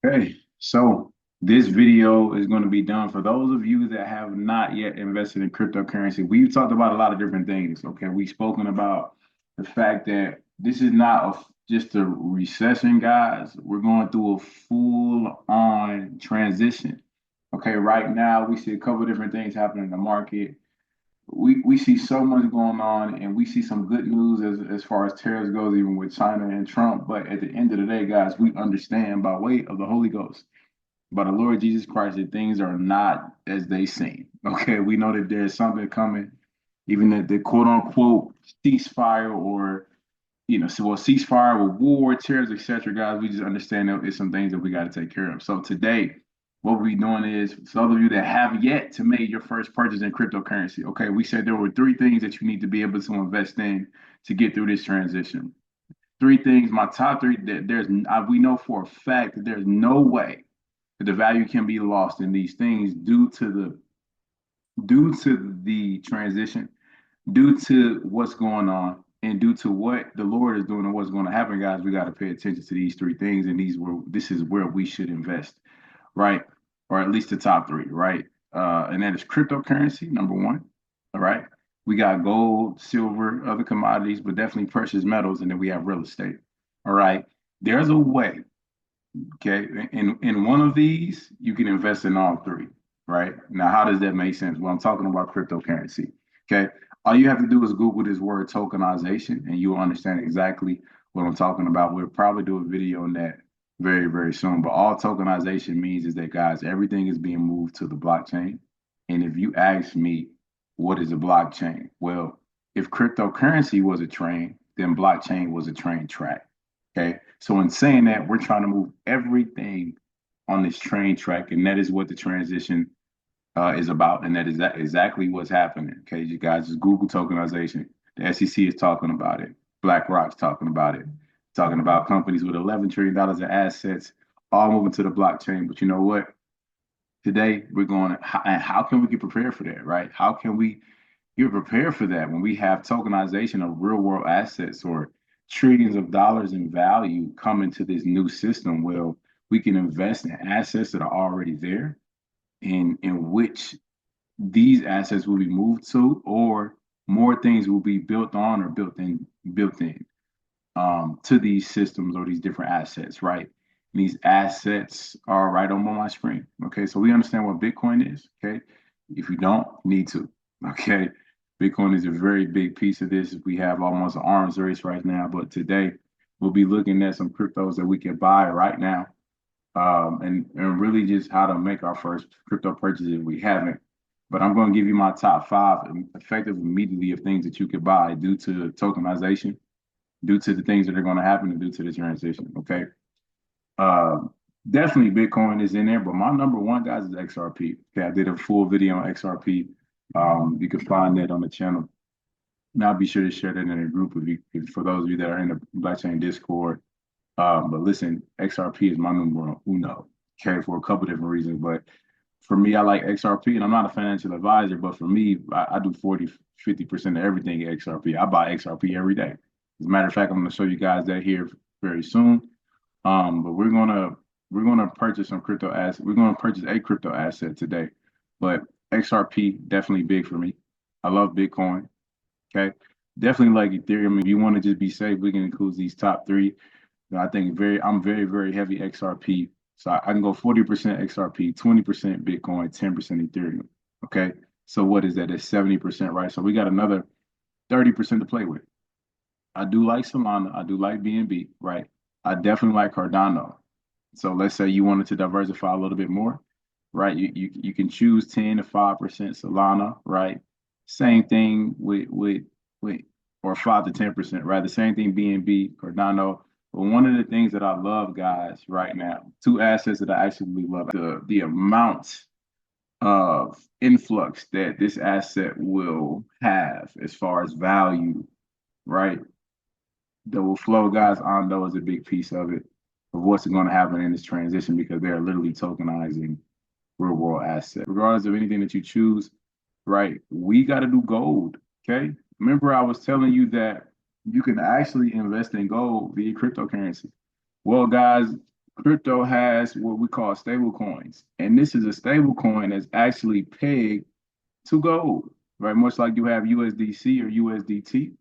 Okay, so this video is going to be done for those of you that have not yet invested in cryptocurrency. We've talked about a lot of different things. Okay, we've spoken about the fact that this is not just a recession, guys. We're going through a full-on transition. Okay, right now we see a couple of different things happening in the market. We see so much going on, and we see some good news as far as tariffs goes, even with China and Trump. But at the end of the day, guys, we understand by way of the Holy Ghost, by the Lord Jesus Christ, that things are not as they seem. Okay, we know that there's something coming, even the quote unquote ceasefire or so ceasefire with war, tariffs, etc. Guys, we just understand that it's some things that we got to take care of. So today, what we're doing is, for those of you that have yet to make your first purchase in cryptocurrency, okay, we said there were three things that you need to be able to invest in to get through this transition. Three things, my top three, that we know for a fact that there's no way that the value can be lost in these things due to the transition, due to what's going on, and due to what the Lord is doing and what's going to happen, guys. We got to pay attention to these three things, and this is where we should invest, right? Or at least the top three, right? And that is cryptocurrency, number one. All right. We got gold, silver, other commodities, but definitely precious metals, and then we have real estate. All right. There's a way. Okay. In one of these, you can invest in all three. Right. Now, how does that make sense? Well, I'm talking about cryptocurrency. Okay. All you have to do is Google this word tokenization, and you'll understand exactly what I'm talking about. We'll probably do a video on that very, very soon. But all tokenization means is that, guys, everything is being moved to the blockchain. And if you ask me, what is a blockchain? Well, if cryptocurrency was a train, then blockchain was a train track. Okay. So in saying that, we're trying to move everything on this train track, and that is what the transition is about, and that is exactly what's happening. Okay, you guys just Google tokenization. The SEC is talking about it. BlackRock's talking about it. Talking about companies with $11 trillion in assets, all moving to the blockchain. But you know what? Today we're going. And how can we get prepared for that? Right? How can we get prepared for that when we have tokenization of real world assets or trillions of dollars in value coming to this new system? Well, we can invest in assets that are already there, in which these assets will be moved to, or more things will be built on or built in to these systems or these different assets, right? And these assets are right on my screen. Okay, so we understand what Bitcoin is. Okay, if you don't, need to. Okay, Bitcoin is a very big piece of this. We have almost an arms race right now, but today we'll be looking at some cryptos that we can buy right now, and really just how to make our first crypto purchase if we haven't. But I'm going to give you my top five effective immediately of things that you could buy due to tokenization, due to the things that are going to happen, and due to the transition. Okay. Uh, Definitely Bitcoin is in there, but my number one, guys, is XRP. Okay. I did a full video on XRP. You can find that on the channel. And I'll be sure to share that in a group of you for those of you that are in the blockchain Discord. But listen, XRP is my number uno, okay, for a couple different reasons. But for me, I like XRP, and I'm not a financial advisor, but for me, I do 40, 50% of everything at XRP. I buy XRP every day. As a matter of fact, I'm going to show you guys that here very soon. But we're gonna purchase some crypto assets. We're gonna purchase a crypto asset today. But XRP definitely big for me. I love Bitcoin. Okay. Definitely like Ethereum. If you want to just be safe, we can include these top three. I think I'm very, very heavy XRP. So I can go 40% XRP, 20% Bitcoin, 10% Ethereum. Okay. So what is that? That's 70%, right? So we got another 30% to play with. I do like Solana. I do like BNB, right? I definitely like Cardano. So let's say you wanted to diversify a little bit more, right? You can choose 10 to 5% Solana, right? Same thing with or 5 to 10%, right? The same thing BNB, Cardano. But one of the things that I love, guys, right now, two assets that I actually love, the amount of influx that this asset will have as far as value, right? That will flow, guys. I know is a big piece of it, of what's going to happen in this transition, because they're literally tokenizing real world asset. Regardless of anything that you choose, right? We got to do gold. Okay. Remember, I was telling you that you can actually invest in gold via cryptocurrency. Well, guys, crypto has what we call stable coins. And this is a stable coin that's actually pegged to gold, right? Much like you have USDC or USDT,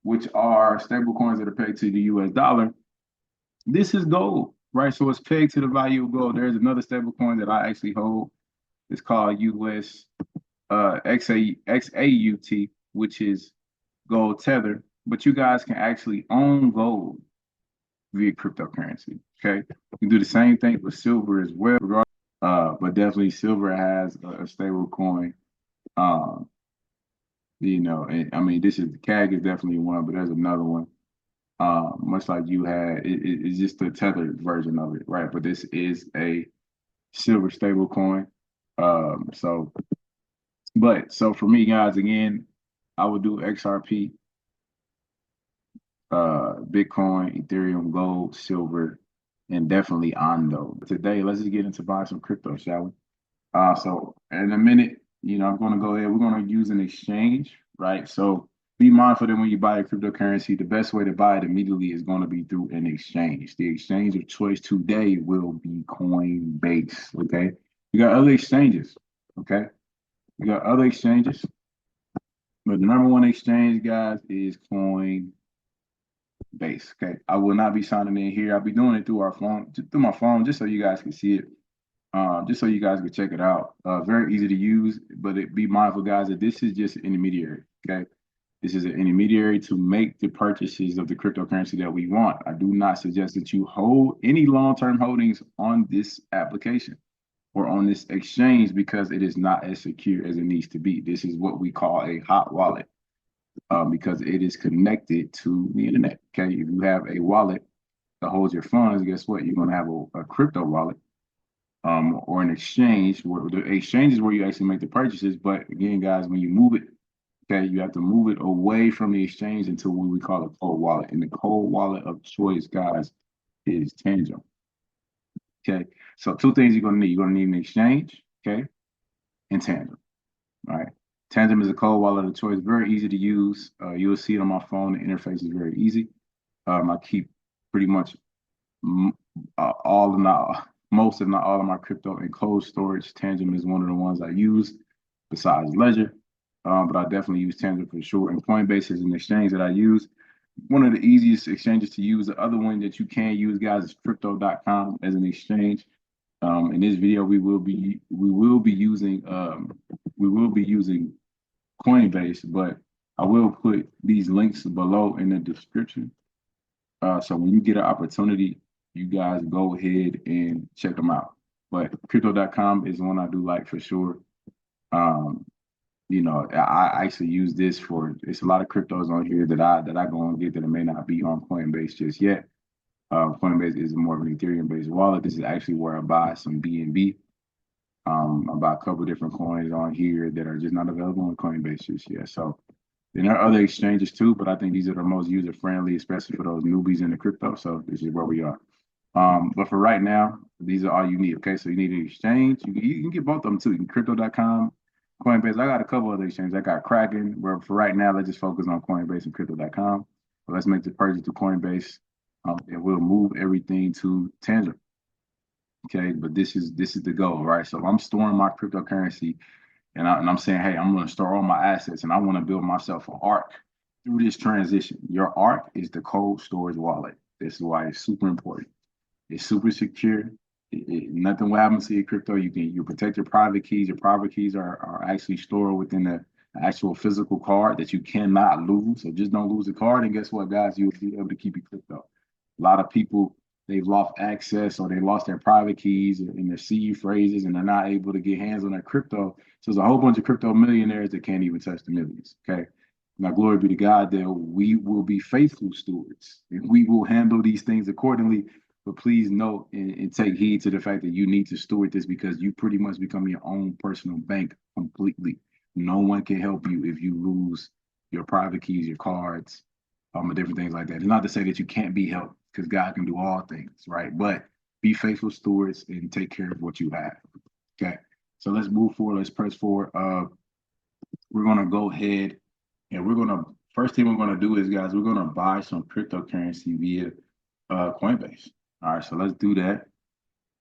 which are stable coins that are pegged to the US dollar. This is gold, right? So it's pegged to the value of gold. There's another stable coin that I actually hold. It's called US XAUT, which is gold tether. But you guys can actually own gold via cryptocurrency. Okay, you can do the same thing with silver as well. But definitely silver has a stable coin. Um, and, I mean, this is the CAG is definitely one, but there's another one. Much like you had, it's just the tethered version of it, right? But this is a silver stable coin. So, so for me, guys, again, I would do XRP, Bitcoin, Ethereum, gold, silver, and definitely Ondo. Today, let's just get into buying some crypto, shall we? So in a minute, I'm going to go ahead. We're going to use an exchange, right? So be mindful that when you buy a cryptocurrency, the best way to buy it immediately is going to be through an exchange. The exchange of choice today will be Coinbase. Okay. You got other exchanges. Okay. You got other exchanges, but the number one exchange, guys, is Coinbase. Okay. I will not be signing in here. I'll be doing it through our phone, through my phone, just so you guys can see it. Just so you guys can check it out. Very easy to use, but be mindful, guys, that this is just an intermediary. Okay, this is an intermediary to make the purchases of the cryptocurrency that we want. I do not suggest that you hold any long-term holdings on this application or on this exchange because it is not as secure as it needs to be. This is what we call a hot wallet because it is connected to the internet. Okay, if you have a wallet that holds your funds, guess what? You're going to have a crypto wallet or an exchange where the exchange is where you actually make the purchases. But again, guys, when you move it, okay, you have to move it away from the exchange into what we call a cold wallet. And the cold wallet of choice, guys, is Tangem. Okay, so two things you're gonna need. You're gonna need an exchange, okay, and Tangem. All right. Tangem is a cold wallet of choice, very easy to use. You'll see it on my phone. The interface is very easy. I keep pretty much all of my most, if not all of my crypto in cold storage. Tangem is one of the ones I use besides Ledger. But I definitely use Tangem for sure. And Coinbase is an exchange that I use. One of the easiest exchanges to use. The other one that you can use, guys, is crypto.com as an exchange. In this video, we will be using Coinbase, but I will put these links below in the description. So when you get an opportunity, you guys go ahead and check them out. But crypto.com is one I do like for sure. I actually use this for it's a lot of cryptos on here that I go and get that it may not be on Coinbase just yet. Coinbase is more of an Ethereum based wallet. This is actually where I buy some BNB. I buy a couple different coins on here that are just not available on Coinbase just yet. So there are other exchanges too, but I think these are the most user friendly, especially for those newbies in the crypto. So this is where we are. But for right now, these are all you need. Okay, so you need an exchange. You can get both of them too. You can crypto.com, Coinbase. I got a couple other exchanges. I got Kraken, but for right now, let's just focus on Coinbase and crypto.com. So let's make the purchase to Coinbase, and we'll move everything to Tangem. Okay, but this is the goal, right? So if I'm storing my cryptocurrency and I'm saying, hey, I'm going to store all my assets and I want to build myself an ARC through this transition. Your ARC is the cold storage wallet. This is why it's super important. It's super secure. Nothing will happen to your crypto. You protect your private keys. Your private keys are actually stored within the actual physical card that you cannot lose. So just don't lose the card. And guess what, guys? You'll be able to keep your crypto. A lot of people, they've lost access or they lost their private keys and their seed phrases and they're not able to get hands on their crypto. So there's a whole bunch of crypto millionaires that can't even touch the millions. Okay. Now, glory be to God that we will be faithful stewards and we will handle these things accordingly. But please note and take heed to the fact that you need to steward this because you pretty much become your own personal bank completely. No one can help you if you lose your private keys, your cards, and different things like that. It's not to say that you can't be helped because God can do all things, right? But be faithful stewards and take care of what you have. Okay. So let's move forward. Let's press forward. We're going to go ahead and first thing we're going to do is, guys, we're going to buy some cryptocurrency via Coinbase. All right, so let's do that.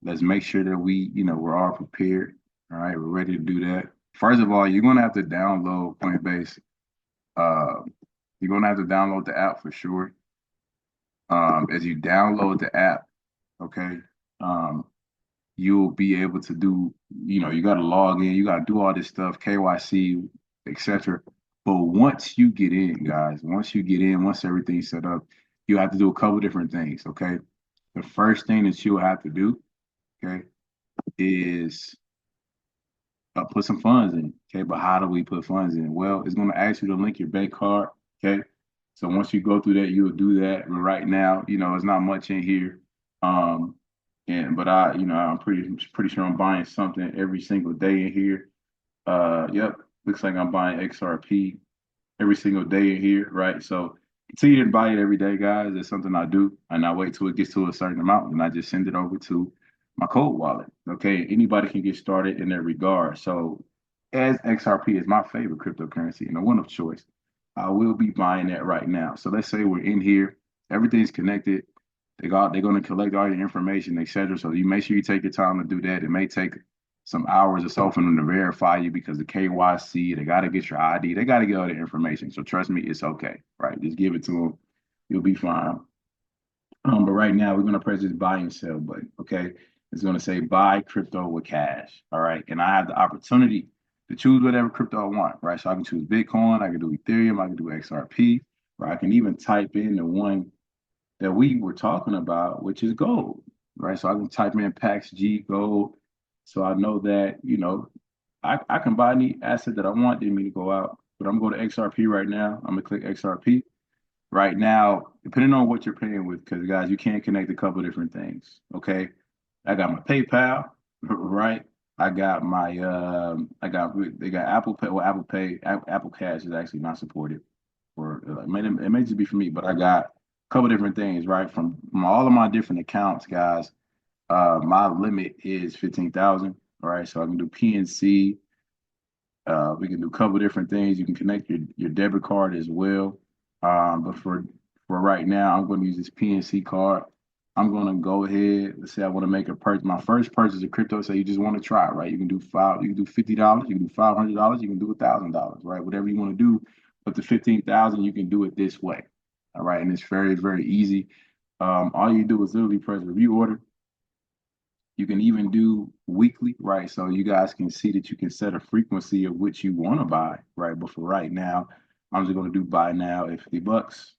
let's make sure that we're all prepared. All right, we're ready to do that. First of all, you're gonna have to download Coinbase. Uh, you're gonna have to download the app for sure. As you download the app, okay, um, you'll be able to do, you got to log in, you got to do all this stuff, KYC, etc. But once you get in, guys, once everything's set up, you have to do a couple different things, okay? The first thing that you'll have to do, okay, is put some funds in, okay? But how do we put funds in? Well, it's going to ask you to link your bank card, okay? So once you go through that, you'll do that. But right now, it's not much in here. Um, but I'm pretty sure I'm buying something every single day in here. Yep, looks like I'm buying XRP every single day in here, right? So continue to buy it every day, guys. It's something I do, and I wait till it gets to a certain amount, and I just send it over to my cold wallet. Okay, anybody can get started in that regard. So, as XRP is my favorite cryptocurrency and a one of choice, I will be buying that right now. So let's say we're in here, everything's connected. They're going to collect all your information, etc. So you make sure you take your time to do that. It may take some hours or so for them to verify you because the KYC, they got to get your ID, they got to get all the information. So trust me, it's okay, right? Just give it to them, you'll be fine. But right now, we're going to press this buy and sell button, okay? It's going to say buy crypto with cash, all right? And I have the opportunity to choose whatever crypto I want, right? So I can choose Bitcoin, I can do Ethereum, I can do XRP, or I can even type in the one that we were talking about, which is gold, right? So I can type in PAX G gold. So I know that, I can buy any asset that I want, didn't mean to go out, but I'm going to XRP right now. I'm gonna click XRP. Right now, depending on what you're paying with, because guys, you can't connect a couple different things. Okay. I got my PayPal, right? They got Apple Pay. Well, Apple Cash is actually not supported for it may just be for me, but I got a couple different things, right? From all of my different accounts, guys. My limit is 15,000. All right. So I can do PNC. We can do a couple different things. You can connect your debit card as well. But for right now, I'm going to use this PNC card. I'm going to go ahead. Let's say I want to make a purchase. My first purchase of crypto. Say you just want to try, right? You can do $50. You can do $500. You can do $1,000, right? Whatever you want to do. But the 15,000, you can do it this way, all right? And it's very, very easy. All you do is literally press review order. You can even do weekly, right? So you guys can see that you can set a frequency of which you want to buy, right? But for right now, I'm just going to do buy now at $50.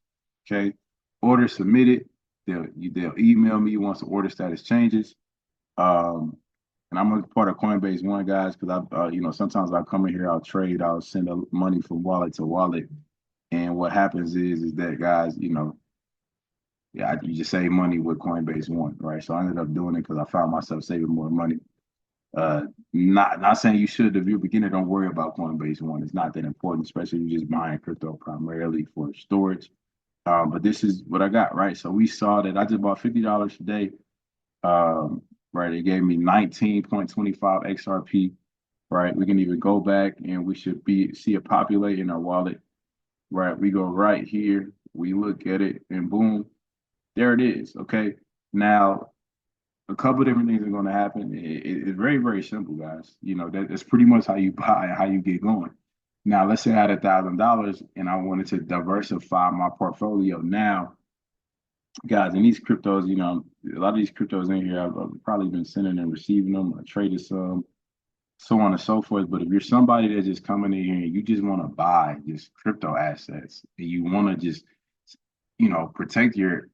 Okay. Order submitted. They'll email me once the order status changes. Um, and I'm a part of Coinbase One, guys, because sometimes I come in here, I'll trade, I'll send money from wallet to wallet. And what happens is that, guys, yeah, you just save money with Coinbase One, right? So I ended up doing it because I found myself saving more money. Uh, not saying you should. If you're a beginner, don't worry about Coinbase One. It's not that important, especially if you're just buying crypto primarily for storage. But this is what I got, right? So we saw that I just bought $50 today. Right, it gave me 19.25 XRP. Right, we can even go back and we should see it populate in our wallet. Right, we go right here, we look at it, and boom, there it is. Okay. Now, a couple of different things are going to happen. It's very, very simple, guys. That's pretty much how you buy, how you get going. Now, let's say I had $1,000 and I wanted to diversify my portfolio. Now, guys, and these cryptos, a lot of these cryptos in here, I've probably been sending and receiving them. I traded some, so on and so forth. But if you're somebody that's just coming in here and you just want to buy just crypto assets and you want to just protect your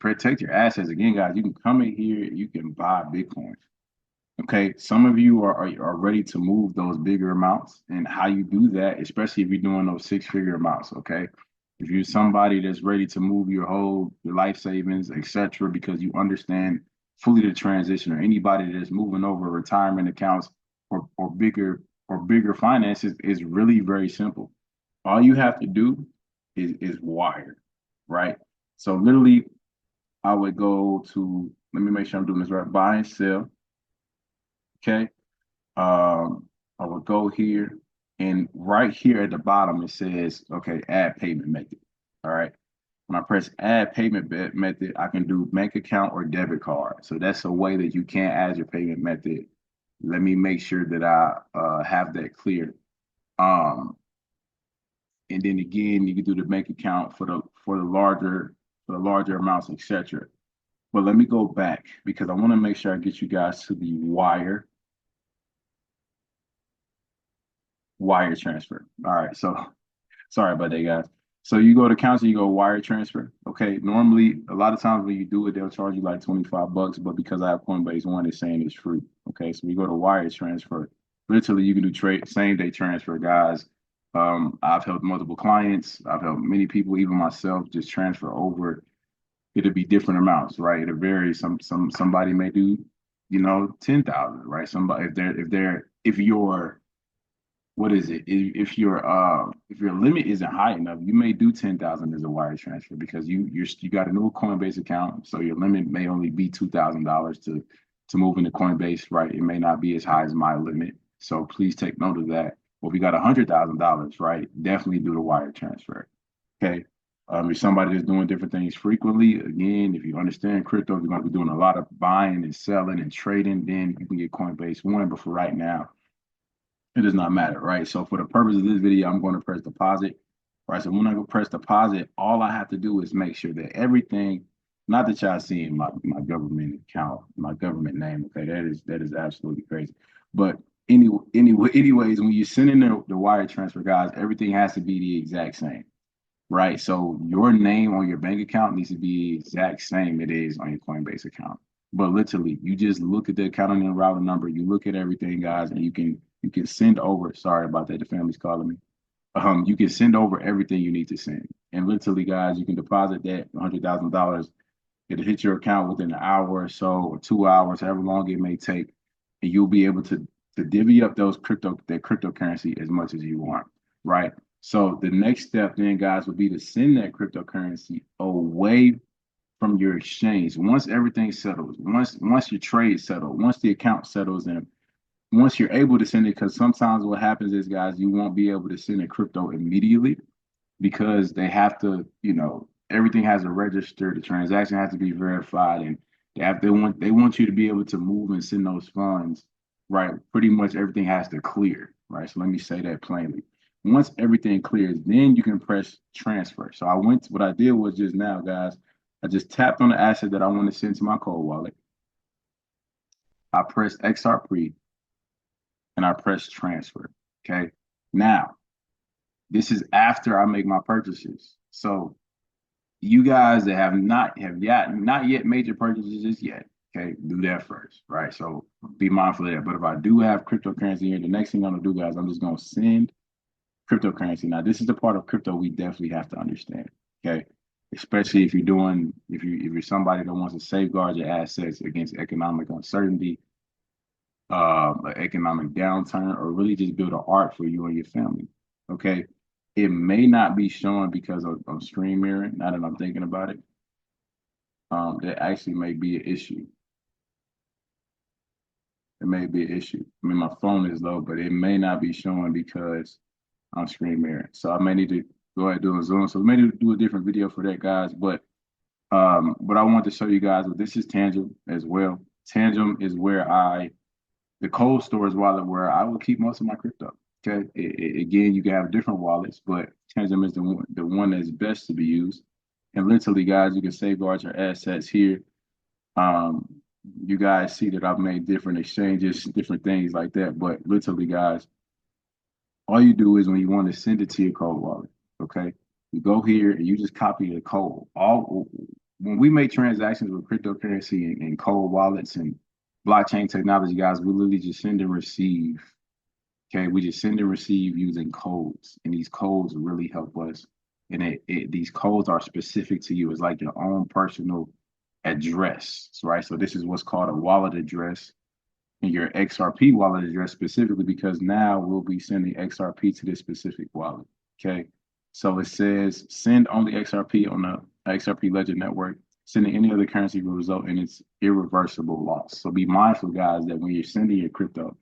assets. Again, guys, you can come in here, you can buy Bitcoin. Okay, some of you are ready to move those bigger amounts, and how you do that, especially if you're doing those six-figure amounts. Okay, if you're somebody that's ready to move your life savings, etc., because you understand fully the transition, or anybody that's moving over retirement accounts or bigger finances, is really very simple. All you have to do is wire, right? So literally, I would go to, let me make sure I'm doing this right, buy and sell. Okay. I would go here, and right here at the bottom, it says, okay, add payment method. All right. When I press add payment method, I can do bank account or debit card. So that's a way that you can add your payment method. Let me make sure that I have that clear. Um, and then again, you can do the bank account for the larger amounts, etc. But let me go back because I want to make sure I get you guys to the wire transfer. All right, so sorry about that, guys. So you go to council, you go wire transfer. Okay. Normally, a lot of times when you do it, they'll charge you like 25 bucks, but because I have Coinbase One, it's saying it's free. Okay. So we go to wire transfer. Literally, you can do trade same day transfer, guys. I've helped multiple clients. I've helped many people, even myself, just transfer over. It'll be different amounts, right? It'll vary. Somebody may do, 10,000, right? Somebody if you're what is it? If your limit isn't high enough, you may do 10,000 as a wire transfer because you got a new Coinbase account, so your limit may only be $2,000 to move into Coinbase, right? It may not be as high as my limit, so please take note of that. Well, if you got $100,000, right? Definitely do the wire transfer. Okay. If somebody that's doing different things frequently, again, if you understand crypto, if you're going to be doing a lot of buying and selling and trading, then you can get Coinbase One. But for right now, it does not matter, right? So for the purpose of this video, I'm going to press deposit, right? So when I go press deposit, all I have to do is make sure that everything, not that y'all seeing my government account, my government name, okay? That is absolutely crazy. But anyways, when you send in the wire transfer, guys, everything has to be the exact same, right? So your name on your bank account needs to be the exact same it is on your Coinbase account. But literally, you just look at the account and the router number, you look at everything, guys, and you can send over. Sorry about that, the family's calling me. You can send over everything you need to send. And literally, guys, you can deposit that $100,000. It'll hit your account within an hour or so, or 2 hours, however long it may take, and you'll be able to divvy up that cryptocurrency as much as you want, right? So the next step then, guys, would be to send that cryptocurrency away from your exchange. Once everything settles, once your trade settles, once the account settles, and once you're able to send it, because sometimes what happens is, guys, you won't be able to send a crypto immediately because they have to, everything has to register, the transaction has to be verified, and they want you to be able to move and send those funds, right? Pretty much everything has to clear, right? So let me say that plainly. Once everything clears, then you can press transfer. So what I did was just now, guys, I just tapped on the asset that I want to send to my cold wallet. I pressed XRP and I press transfer. Okay. Now, this is after I make my purchases. So you guys that not yet made your purchases just yet, okay, do that first, right? So be mindful of that. But if I do have cryptocurrency here, the next thing I'm gonna do, guys, I'm just gonna send cryptocurrency. Now, this is the part of crypto we definitely have to understand, okay? Especially if you're somebody that wants to safeguard your assets against economic uncertainty, economic downturn, or really just build an arc for you and your family. Okay. It may not be showing because of screen mirroring. Now that I'm thinking about it, that actually may be an issue. It may be an issue. I mean, my phone is low, but it may not be showing because I'm screen mirroring. So I may need to go ahead and do a Zoom. So we may need to do a different video for that, guys. But what I want to show you guys, this is Tangem as well. Tangem is the cold storage wallet where I will keep most of my crypto. Okay. Again, you can have different wallets, but Tangem is the one that's best to be used. And literally, guys, you can safeguard your assets here. You guys see that I've made different exchanges, different things like that. But literally, guys, all you do is when you want to send it to your cold wallet, okay, you go here and you just copy the code. When we make transactions with cryptocurrency and cold wallets and blockchain technology, guys, we literally just send and receive. Okay, we just send and receive using codes, and these codes really help us. And these codes are specific to you. It's like your own personal address, right? So this is what's called a wallet address, and your XRP wallet address specifically, because now we'll be sending XRP to this specific wallet. Okay, so it says send only XRP on the XRP Ledger network. Sending any other currency will result in its irreversible loss. So be mindful, guys, that when you're sending your crypto,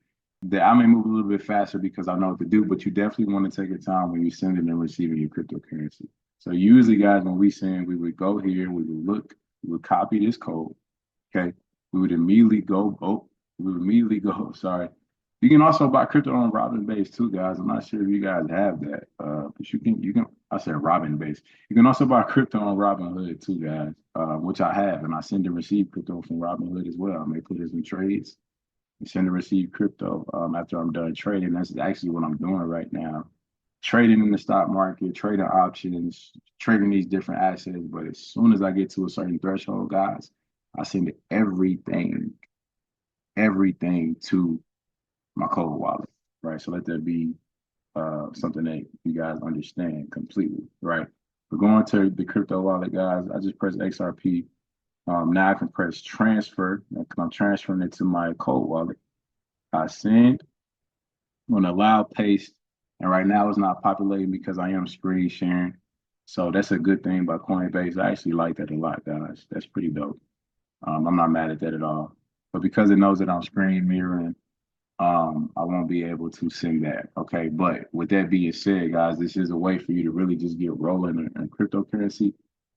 that I may move a little bit faster because I know what to do, but you definitely want to take your time when you're sending and receiving your cryptocurrency. So usually, guys, when we saying we would go here, we would look, we would copy this code. Okay, we would immediately go. Oh, we would immediately go. Sorry. You can also buy crypto on Robinbase too, guys. I'm not sure if you guys have that, but you can. I said Robinbase. You can also buy crypto on Robinhood too, guys, which I have, and I send and receive crypto from Robinhood as well. I may put it in trades and send and receive crypto after I'm done trading. That's actually what I'm doing right now. Trading in the stock market, trading options, trading these different assets. But as soon as I get to a certain threshold, guys, I send everything to my cold wallet, right? So let that be something that you guys understand completely, right? We're going to the crypto wallet, guys. I just press XRP. Now I can press transfer. I'm transferring it to my cold wallet. I send, I'm going to allow paste. And right now it's not populating because I am screen sharing. So that's a good thing about Coinbase. I actually like that a lot, guys. That's pretty dope. I'm not mad at that at all. But because it knows that I'm screen mirroring, I won't be able to send that. Okay. But with that being said, guys, this is a way for you to really just get rolling in cryptocurrency.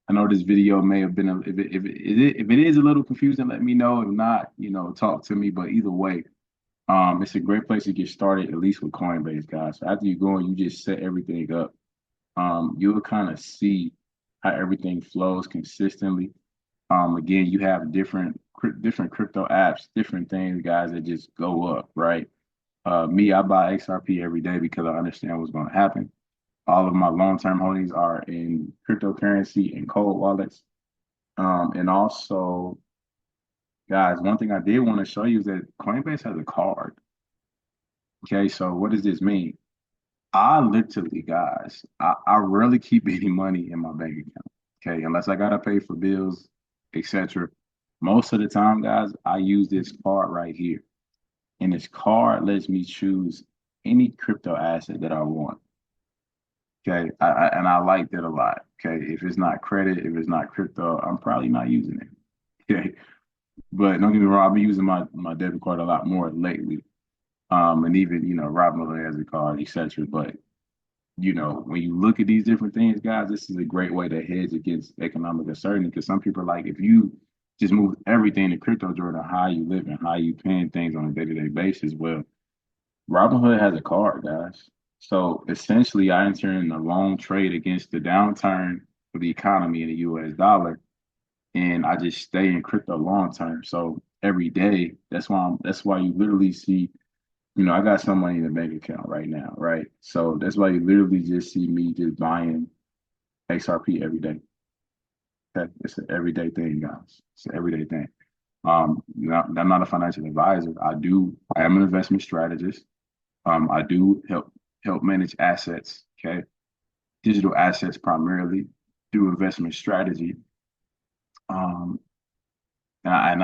I know this video may have been, if it is a little confusing, let me know. If not, talk to me. But either way, it's a great place to get started, at least with Coinbase, guys. So after you go and you just set everything up, you'll kind of see how everything flows consistently. Again, you have different crypto apps, different things, guys, that just go up, right? Me, I buy XRP every day because I understand what's going to happen. All of my long-term holdings are in cryptocurrency and cold wallets. And also, guys, one thing I did want to show you is that Coinbase has a card. Okay, so what does this mean? I literally, guys, I rarely keep any money in my bank account. Okay, unless I gotta pay for bills, etc. Most of the time, guys, I use this card right here. And this card lets me choose any crypto asset that I want. Okay, and I like that a lot. Okay, if it's not credit, if it's not crypto, I'm probably not using it. Okay, but don't get me wrong, I've been using my debit card a lot more lately. And even Robinhood has a card, etc. But when you look at these different things, guys, this is a great way to hedge against economic uncertainty. Because some people are like, if you just move everything to crypto, Jordan, how you live and how you paying things on a day-to-day basis. Well, Robinhood has a card, guys. So essentially, I enter in a long trade against the downturn of the economy in the US dollar, and I just stay in crypto long term. So every day, that's why you literally see, I got some money in the bank account right now, right? So that's why you literally just see me just buying XRP every day. Okay? It's an everyday thing, guys. It's an everyday thing. I'm not a financial advisor. I am an investment strategist. I do help manage assets, okay? Digital assets primarily through investment strategy. Um, and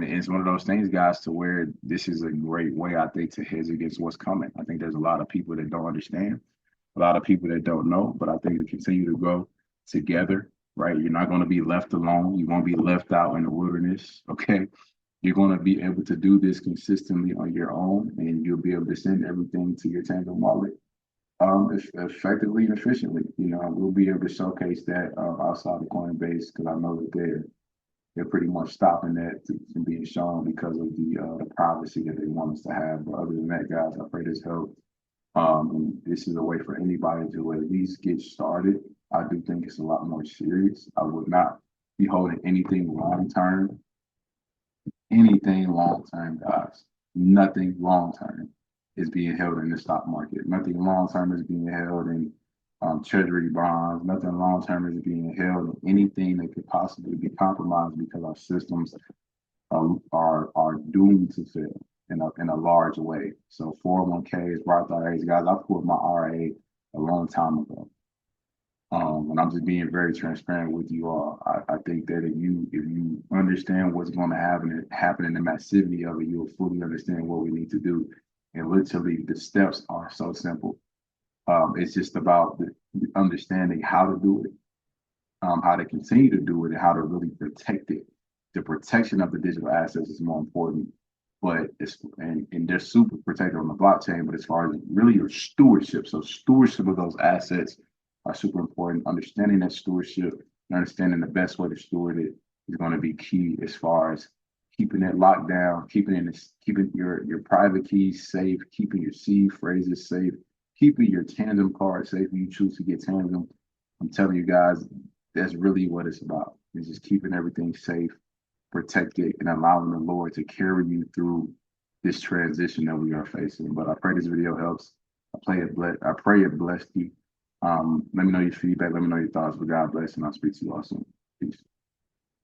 it's one of those things, guys, to where this is a great way, I think, to hedge against what's coming. I think there's a lot of people that don't understand, a lot of people that don't know, but I think we continue to go together, right? You're not going to be left alone. You won't be left out in the wilderness, okay? You're going to be able to do this consistently on your own, and you'll be able to send everything to your Tangem wallet effectively and efficiently. We'll be able to showcase that outside of Coinbase because I know that they're pretty much stopping that from being shown because of the privacy that they want us to have. But other than that, guys, I pray this helps. And this is a way for anybody to at least get started. I do think it's a lot more serious. I would not be holding anything long term, guys. Nothing long term is being held in the stock market. Nothing long term is being held in treasury bonds. Nothing long term is being held in anything that could possibly be compromised because our systems are doomed to fail in a large way. So 401ks, Roth IRAs, guys, I pulled my RA a long time ago. And I'm just being very transparent with you all. I think that if you understand what's going to happen in the massivity of it, you'll fully understand what we need to do. And literally, the steps are so simple. It's just about the understanding how to do it, how to continue to do it, and how to really protect it. The protection of the digital assets is more important, but and they're super protected on the blockchain. But as far as really your stewardship, so stewardship of those assets are super important. Understanding that stewardship and understanding the best way to steward it is going to be key as far as keeping it locked down, keeping your private keys safe, keeping your seed phrases safe, keeping your Tangem card safe if you choose to get Tangem. I'm telling you guys, that's really what it's about. It's just keeping everything safe, protected, and allowing the Lord to carry you through this transition that we are facing. But I pray this video helps. I pray it blessed you. Let me know your feedback. Let me know your thoughts. But God bless, and I'll speak to you all soon. Peace.